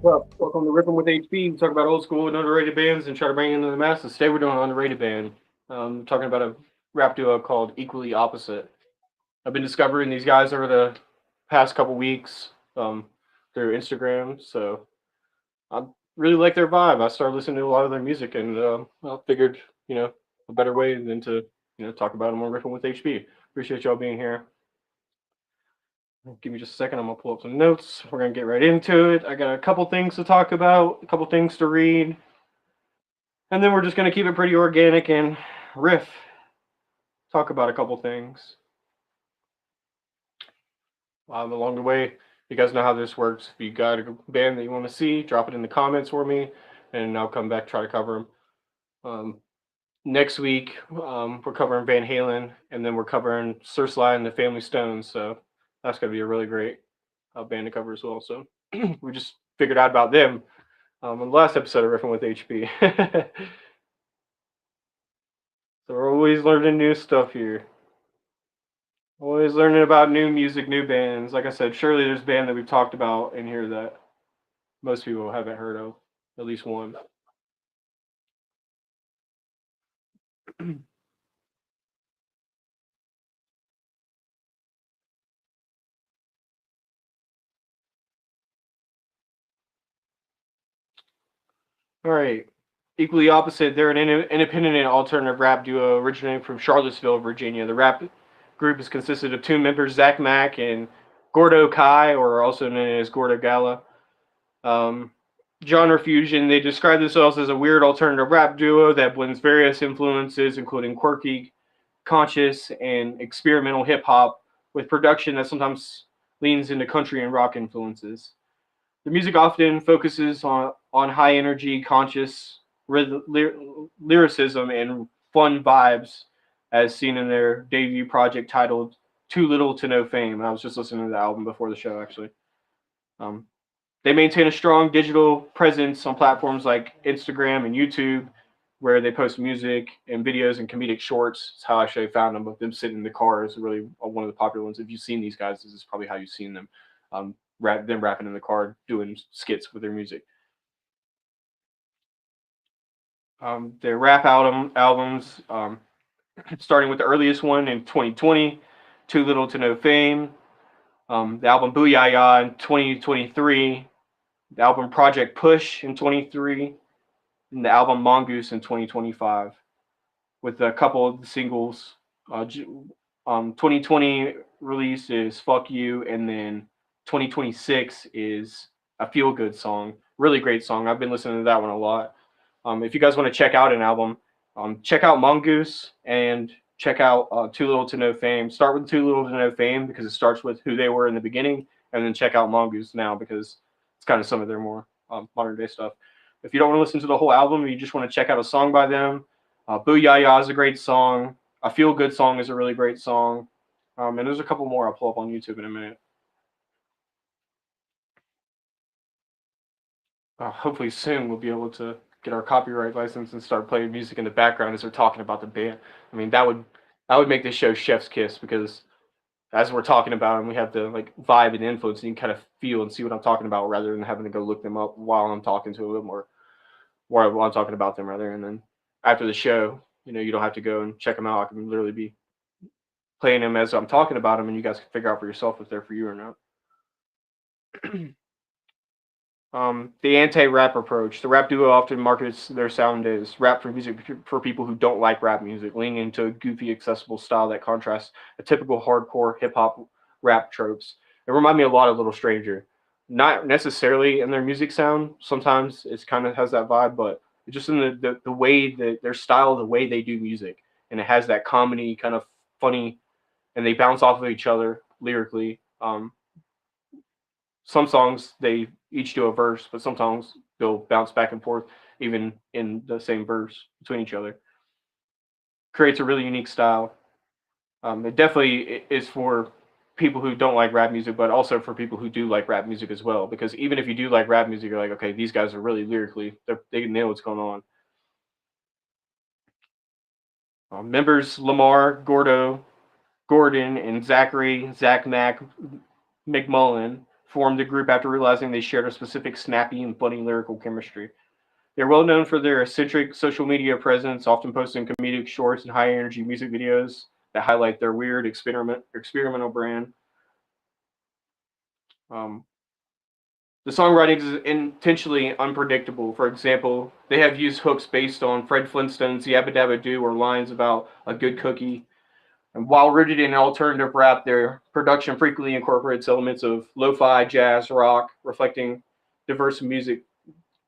What's up? Welcome to Riffin with HB. We talk about old school and underrated bands and try to bring in the masses. Today we're doing an underrated band. Talking about a rap duo called Equally Opposite. I've been discovering these guys over the past couple weeks through Instagram, so I really like their vibe. I started listening to a lot of their music, and I figured, a better way than to, talk about them on Riffin with HB. Appreciate y'all being here. Give me just a second. I'm gonna pull up some notes. We're gonna get right into it. I got a couple things to talk about, a couple things to read, and then we're just gonna keep it pretty organic and riff. Talk about a couple things along the way. You guys know how this works. If you got a band that you want to see, drop it in the comments for me, and I'll come back try to cover them. Next week, we're covering Van Halen, and then we're covering Sly and the Family Stones. So that's gonna be a really great band to cover as well. So we just figured out about them on the last episode of Riffin with HB. So we're always learning new stuff here. Always learning about new music, new bands. Like I said, surely there's a band that we've talked about in here that most people haven't heard of, at least one. All right. Equally opposite, they're an independent and alternative rap duo originating from Charlottesville, Virginia. The rap group is consisted of two members, Zach Mack and Gordo Kai, or also known as Gordo Gala. Um, Genre fusion, they describe themselves as a weird alternative rap duo that blends various influences, including quirky, conscious, and experimental hip hop, with production that sometimes leans into country and rock influences. The music often focuses on high energy, conscious lyricism and fun vibes, as seen in their debut project titled Too Little to No Fame. And I was just listening to the album before the show, actually. Um, they maintain a strong digital presence on platforms like Instagram and YouTube, where they post music and videos and comedic shorts. It's how I actually found them. But them sitting in the car is really one of the popular ones. If you've seen these guys, this is probably how you've seen them. Them rapping in the car, doing skits with their music. Their rap albums, starting with the earliest one in 2020, Too Little to No Fame. The album Booyah in 2023. The album Project Push in 23. And the album Mongoose in 2025. With a couple of the singles. 2020 release is Fuck You, and then 2026 is a feel good song. Really great song. I've been listening to that one a lot. If you guys want to check out an album, check out Mongoose and check out Too Little to No Fame. Start with Too Little to No Fame because it starts with who they were in the beginning, and then check out Mongoose now because it's kind of some of their more modern day stuff. If you don't want to listen to the whole album, you just want to check out a song by them. Booyah is a great song. A Feel Good Song is a really great song. And there's a couple more I'll pull up on YouTube in a minute. Hopefully soon we'll be able to get our copyright license and start playing music in the background as they're talking about the band. I mean, that would make this show chef's kiss because as we're talking about them, we have the like vibe and influence, and you can kind of feel and see what I'm talking about rather than having to go look them up while I'm talking to them or while I'm talking about them rather. And then after the show, you don't have to go and check them out. I can literally be playing them as I'm talking about them, and you guys can figure out for yourself if they're for you or not. The anti-rap approach. The rap duo often markets their sound as rap for music for people who don't like rap music, leaning into a goofy, accessible style that contrasts a typical hardcore hip hop rap tropes. It reminded me a lot of Little Stranger. Not necessarily in their music sound. Sometimes it's kind of has that vibe, but just in the way that their style, the way they do music, and it has that comedy kind of funny, and they bounce off of each other lyrically. Some songs they each do a verse, but some songs they'll bounce back and forth even in the same verse between each other. Creates a really unique style. It definitely is for people who don't like rap music, but also for people who do like rap music as well. Because even if you do like rap music, you're like, okay, these guys are really lyrically, they know what's going on. Members Lamar, Gordon, and Zach Mack McMullen formed the group after realizing they shared a specific snappy and funny lyrical chemistry. They're well known for their eccentric social media presence, often posting comedic shorts and high energy music videos that highlight their weird experimental brand. Um, the songwriting is intentionally unpredictable. For example, they have used hooks based on Fred Flintstone's Yabba Dabba Doo or lines about a good cookie. And while rooted in alternative rap, their production frequently incorporates elements of lo-fi, jazz, rock, diverse music,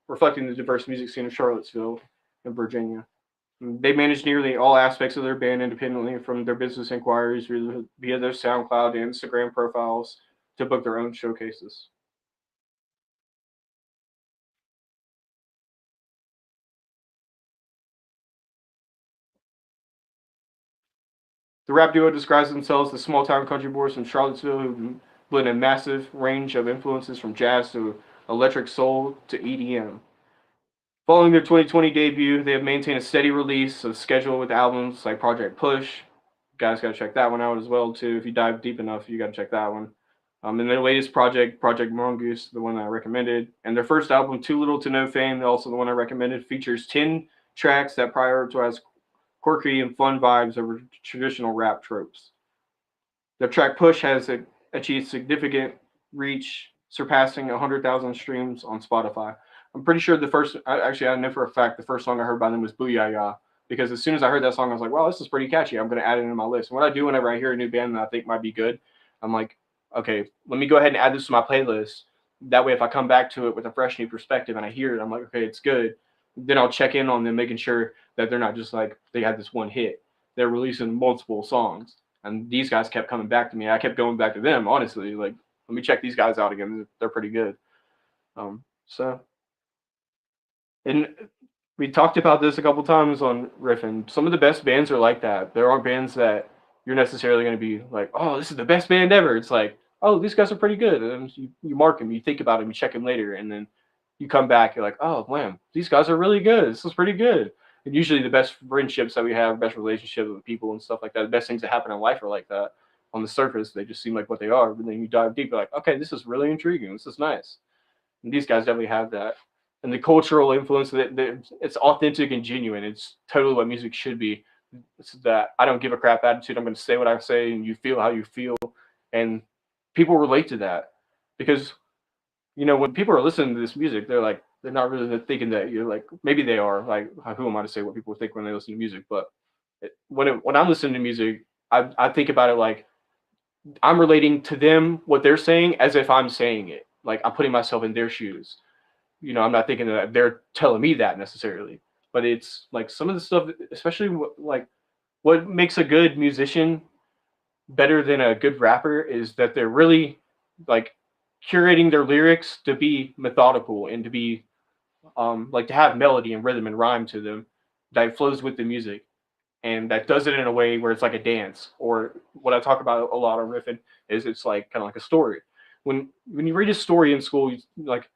reflecting the diverse music scene of Charlottesville and Virginia. They manage nearly all aspects of their band independently, from their business inquiries via their SoundCloud and Instagram profiles to book their own showcases. The rap duo describes themselves as small town country boys from Charlottesville who blend a massive range of influences from jazz to electric soul to EDM. Following their 2020 debut, they have maintained a steady release of schedule with albums like Project Push. You guys got to check that one out as well too. If you dive deep enough, you got to check that one. And their latest project, Project Mongoose, the one that I recommended, and their first album, Too Little to No Fame, also the one I recommended, features 10 tracks that prioritize quirky and fun vibes over traditional rap tropes. The track Push has achieved significant reach, surpassing 100,000 streams on Spotify. I'm pretty sure actually, I know for a fact the first song I heard by them was Booyah, because as soon as I heard that song, I was like, wow, this is pretty catchy. I'm going to add it into my list. And what I do whenever I hear a new band that I think might be good, I'm like, okay, let me go ahead and add this to my playlist. That way, if I come back to it with a fresh new perspective and I hear it, I'm like, okay, it's good. Then I'll check in on them, making sure that they're not just like they had this one hit. They're releasing multiple songs, and these guys kept coming back to me. I kept going back to them, honestly. Like, let me check these guys out again. They're pretty good. So, and we talked about this a couple times on Riffin. Some of the best bands are like that. There aren't bands that you're necessarily going to be like, oh, this is the best band ever. It's like, oh, these guys are pretty good. And you mark them, you think about them, you check them later, and then you come back, you're like, oh, man, these guys are really good. This is pretty good. And usually the best friendships that we have, best relationships with people and stuff like that, the best things that happen in life are like that. On the surface, they just seem like what they are. But then you dive deep, you're like, okay, this is really intriguing. This is nice. And these guys definitely have that. And the cultural influence that it's authentic and genuine. It's totally what music should be. It's that I don't give a crap attitude. I'm going to say what I say, and you feel how you feel, and people relate to that because when people are listening to this music, they're not really thinking that you're like maybe they are like who am I to say what people think when they listen to music? But when I'm listening to music, I think about it like I'm relating to them what they're saying as if I'm saying it. Like I'm putting myself in their shoes. I'm not thinking that they're telling me that necessarily, but it's like some of the stuff, especially like what makes a good musician better than a good rapper is that they're really like curating their lyrics to be methodical and to be like to have melody and rhythm and rhyme to them that flows with the music and that does it in a way where it's like a dance or what I talk about a lot on riffing is it's like kind of like a story. When you read a story in school, like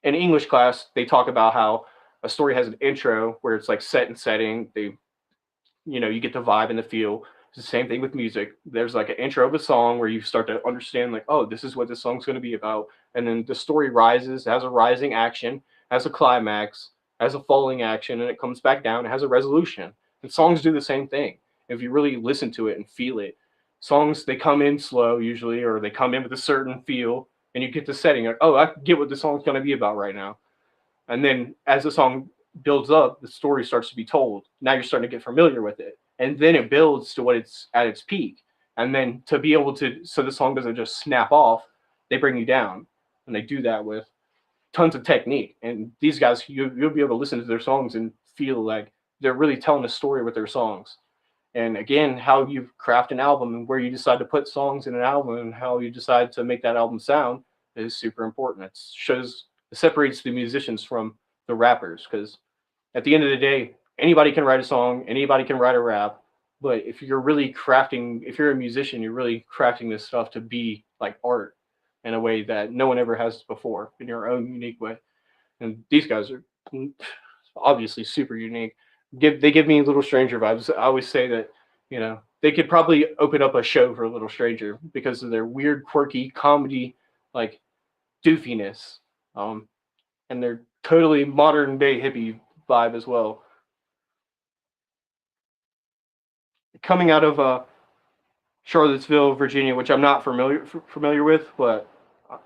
in English class, they talk about how a story has an intro where it's like set and setting. You get the vibe and the feel. It's the same thing with music. There's like an intro of a song where you start to understand like, oh, this is what this song's going to be about. And then the story rises, has a rising action, has a climax, has a falling action, and it comes back down. It has a resolution. And songs do the same thing. If you really listen to it and feel it, songs, they come in slow usually, or they come in with a certain feel and you get the setting. Like, oh, I get what the song's gonna be about right now. And then as the song builds up, the story starts to be told. Now you're starting to get familiar with it, and then it builds to what it's at its peak. And then to be able to, so the song doesn't just snap off, they bring you down, and they do that with tons of technique. And these guys, you'll be able to listen to their songs and feel like they're really telling a story with their songs. And again, how you craft an album and where you decide to put songs in an album and how you decide to make that album sound is super important. It separates the musicians from the rappers, because at the end of the day, anybody can write a song, anybody can write a rap. But if you're a musician, you're really crafting this stuff to be like art in a way that no one ever has before in your own unique way. And these guys are obviously super unique. They give me Little Stranger vibes. I always say that, they could probably open up a show for a Little Stranger because of their weird, quirky comedy, like doofiness, um, and their totally modern day hippie vibe as well. Coming out of Charlottesville, Virginia, which I'm not familiar with, but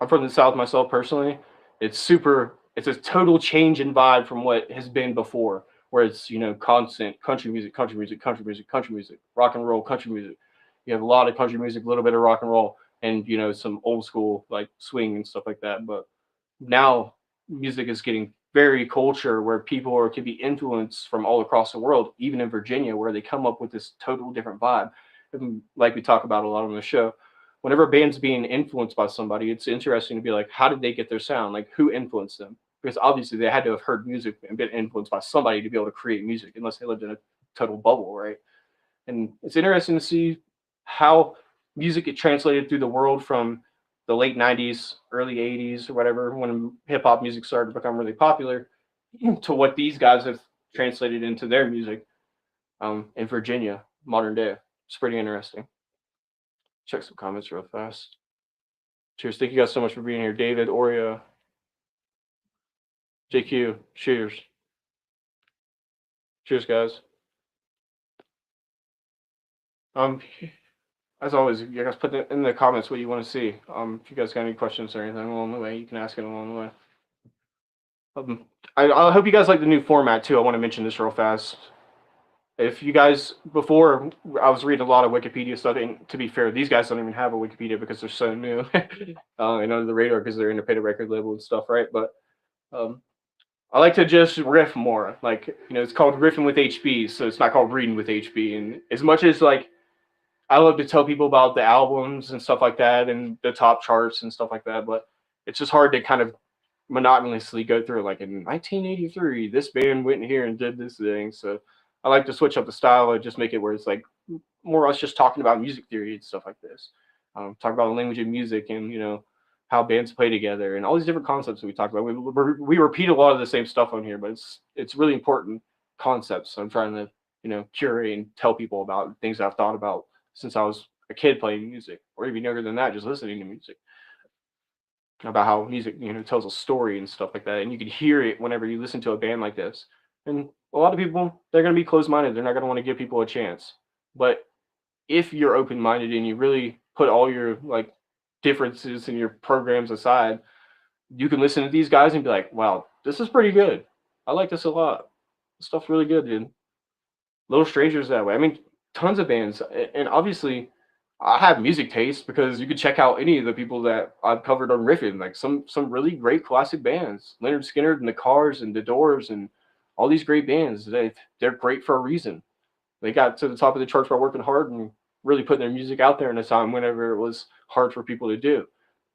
I'm from the South myself personally. It's a total change in vibe from what has been before, where it's constant country music, country music, country music, country music, rock and roll, country music. You have a lot of country music, a little bit of rock and roll, and some old school like swing and stuff like that. But now music is getting very culture where people can be influenced from all across the world, even in Virginia, where they come up with this total different vibe. And like we talk about a lot on the show, whenever a band's being influenced by somebody, it's interesting to be like, how did they get their sound? Like, who influenced them? Because obviously they had to have heard music and been influenced by somebody to be able to create music, unless they lived in a total bubble, right? And it's interesting to see how music get translated through the world from the late 90s, early 80s, or whatever, when hip hop music started to become really popular, to what these guys have translated into their music in Virginia, modern day. It's pretty interesting. Check some comments real fast. Cheers. Thank you guys so much for being here. David, Oria, JQ. Cheers. Cheers, guys. Um, as always, you guys put in the comments what you want to see. If you guys got any questions or anything along the way, you can ask it along the way. Um, I hope you guys like the new format too. I want to mention this real fast. If you guys, before, I was reading a lot of Wikipedia stuff, and to be fair, these guys don't even have a Wikipedia because they're so new and under the radar because they're independent record label and stuff, right? But um, I like to just riff more. Like, it's called Riffin with HB, so it's not called Reading with HB. And as much as like I love to tell people about the albums and stuff like that and the top charts and stuff like that, but it's just hard to kind of monotonously go through. Like in 1983, this band went here and did this thing. So I like to switch up the style and just make it where it's like more us just talking about music theory and stuff like this. Talk about the language of music and how bands play together and all these different concepts that we talk about. We repeat a lot of the same stuff on here, but it's really important concepts. So I'm trying to curate and tell people about things that I've thought about since I was a kid playing music, or even younger than that, just listening to music, about how music tells a story and stuff like that, and you can hear it whenever you listen to a band like this. And a lot of people, they're going to be closed-minded, they're not going to want to give people a chance. But if you're open-minded and you really put all your like differences and your programs aside, you can listen to these guys and be like, wow, this is pretty good, I like this a lot, this stuff's really good, dude. Little Strangers that way. I mean, tons of bands, and obviously, I have music taste because you could check out any of the people that I've covered on Riffin, like some really great classic bands, Leonard Skinner and the Cars and the Doors and all these great bands. They're great for a reason. They got to the top of the charts by working hard and really putting their music out there in a time whenever it was hard for people to do.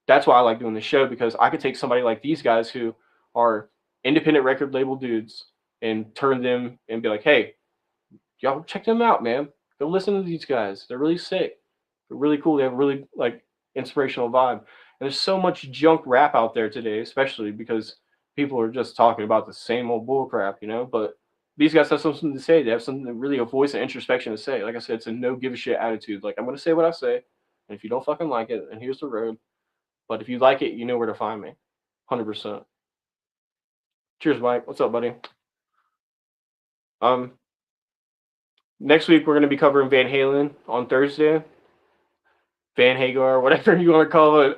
That's why I like doing the show, because I could take somebody like these guys who are independent record label dudes and turn them and be like, hey, y'all check them out, man. Go listen to these guys. They're really sick. They're really cool. They have really like inspirational vibe. And there's so much junk rap out there today, especially because people are just talking about the same old bull crap, But these guys have something to say. They have something, really a voice and introspection to say. Like I said, it's a no give a shit attitude. Like, I'm gonna say what I say, and if you don't fucking like it, then here's the road. But if you like it, you know where to find me. 100%. Cheers, Mike. What's up, buddy? Um, Next week we're gonna be covering Van Halen on Thursday. Van Hagar, whatever you want to call it.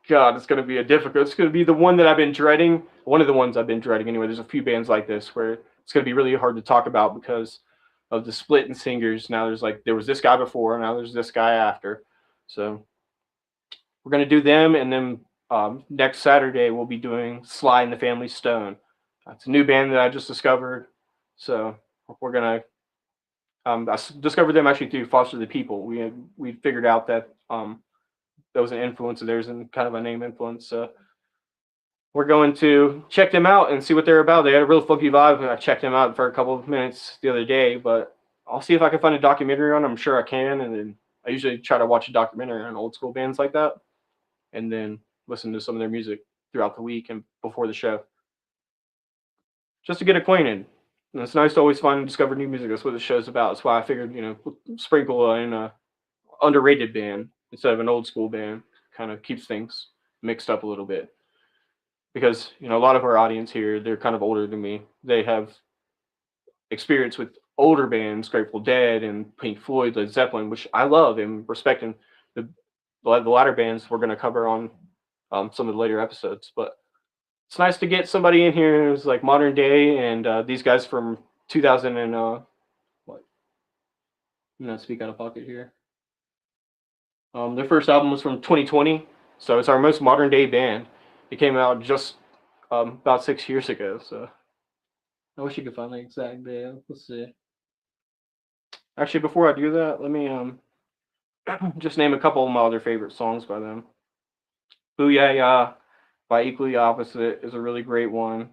God, it's gonna be a difficult. It's gonna be the one that I've been dreading. One of the ones I've been dreading anyway. There's a few bands like this where it's gonna be really hard to talk about because of the split in singers. Now there's like there was this guy before, now there's this guy after. So we're gonna do them, and then next Saturday we'll be doing Sly and the Family Stone. It's a new band that I just discovered. So we're gonna. Discovered them actually through Foster the People. We figured out that that was an influence of theirs and kind of a name influence. So we're going to check them out and see what they're about. They had a real funky vibe. I checked them out for a couple of minutes the other day, but I'll see if I can find a documentary on them. I'm sure I can. And then I usually try to watch a documentary on old school bands like that and then listen to some of their music throughout the week and before the show just to get acquainted. And it's nice to always find and discover new music. That's what the show's about. That's why I figured, sprinkle in a underrated band instead of an old school band. Kind of keeps things mixed up a little bit because a lot of our audience here, they're kind of older than me. They have experience with older bands, Grateful Dead and Pink Floyd, Led Zeppelin, which I love and respect. And the latter bands we're going to cover on some of the later episodes. But it's nice to get somebody in here who's like modern day, and these guys from 2000 and what? I'm not speak out of pocket here. Their first album was from 2020, so it's our most modern day band. It came out just about 6 years ago. So I wish you could find the exact day. Let's see. Actually, before I do that, let me just name a couple of my other favorite songs by them. Booyah Ya by Equally Opposite is a really great one.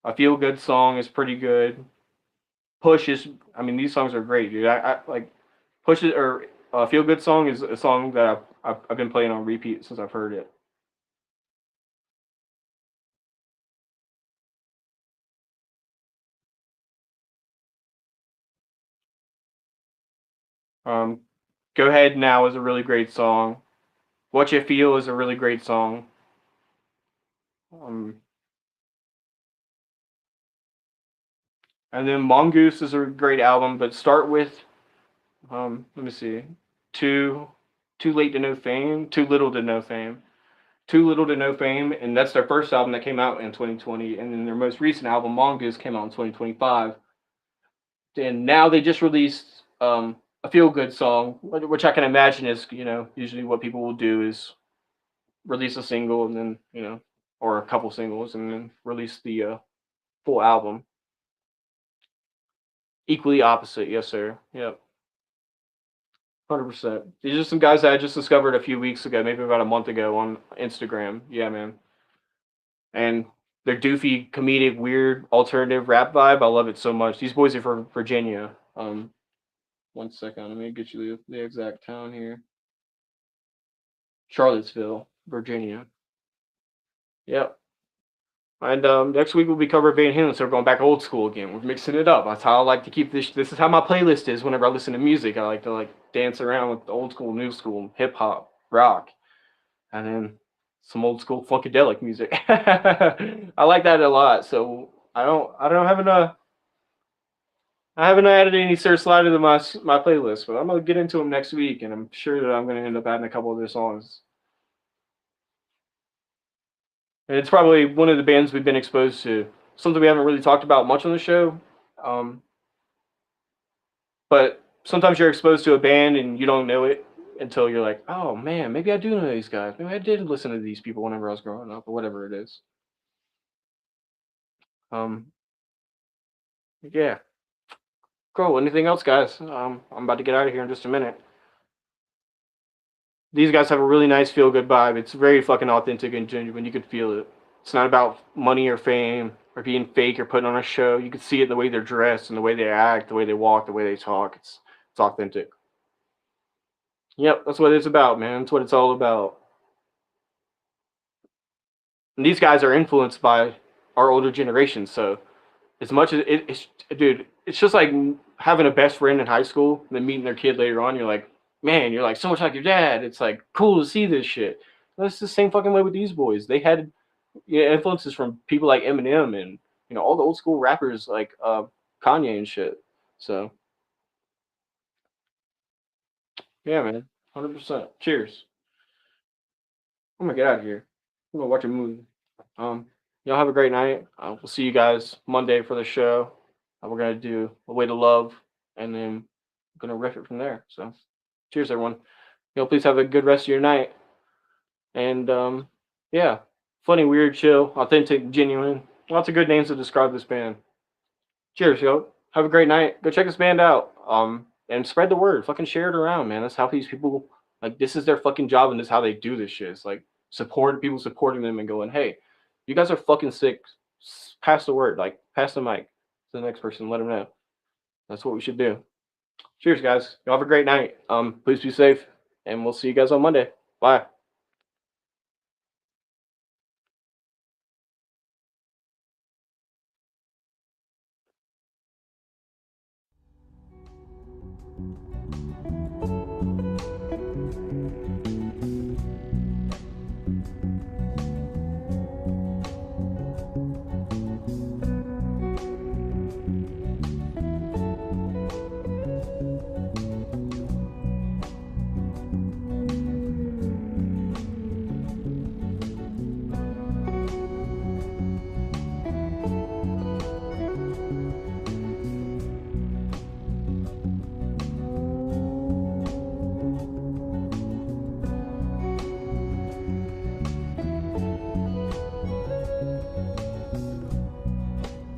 A Feel Good song is pretty good. Push is, I mean, these songs are great, dude. I like Push it or Feel Good song is a song that I've been playing on repeat since I've heard it. Um, Go Ahead Now is a really great song. What You Feel is a really great song. Um, and then Mongoose is a great album, but start with let me see, too too late to know fame, too little to know fame, too little to know fame, and that's their first album that came out in 2020, and then their most recent album Mongoose came out in 2025. And now they just released a feel good song, which I can imagine is usually what people will do is release a single and then or a couple singles and then release the full album. Equally opposite, yes sir. Yep, 100%. These are some guys that I just discovered a few weeks ago, maybe about a month ago on Instagram. Yeah, man. And their doofy, comedic, weird, alternative rap vibe. I love it so much. These boys are from Virginia. 1 second, let me get you the exact town here. Charlottesville, Virginia. Yep. And next week we'll be covering Van Halen, so we're going back old school again. We're mixing it up. That's how I like to keep this. This is how my playlist is. Whenever I listen to music, I like to dance around with old school, new school, hip hop, rock, and then some old school funkadelic music. I like that a lot. So I don't have enough. I haven't added any Sir Slide to my playlist, but I'm gonna get into them next week, and I'm sure that I'm gonna end up adding a couple of their songs. And it's probably one of the bands we've been exposed to. Something we haven't really talked about much on the show. Um, but sometimes you're exposed to a band and you don't know it until you're like, oh man, maybe I do know these guys. Maybe I did listen to these people whenever I was growing up or whatever it is. Um, yeah. Cool. Anything else, guys? I'm about to get out of here in just a minute. These guys have a really nice feel good vibe. It's very fucking authentic and genuine. You could feel it. It's not about money or fame or being fake or putting on a show. You can see it in the way they're dressed and the way they act, the way they walk, the way they talk. It's authentic. Yep, that's what it's about, man. That's what it's all about. And these guys are influenced by our older generation. So as much as it's, dude, it's just like having a best friend in high school and then meeting their kid later on. You're like, man, you're like so much like your dad. It's like cool to see this shit. That's the same fucking way with these boys. They had influences from people like Eminem and all the old school rappers like Kanye and shit. So yeah, man. 100%. Cheers. I'm gonna get out of here. I'm gonna watch a movie. Um, y'all have a great night. We'll see you guys Monday for the show. We're gonna do A Way to Love, and then gonna riff it from there. So, cheers, everyone. Please have a good rest of your night. And yeah, funny, weird, chill, authentic, genuine. Lots of good names to describe this band. Cheers, yo. Have a great night. Go check this band out. And spread the word. Fucking share it around, man. That's how these people, like, this is their fucking job, and this is how they do this shit. It's like support people, supporting them and going, hey, you guys are fucking sick. Pass the word. Like, pass the mic to the next person. Let them know. That's what we should do. Cheers, guys. Y'all have a great night. Please be safe, and we'll see you guys on Monday. Bye.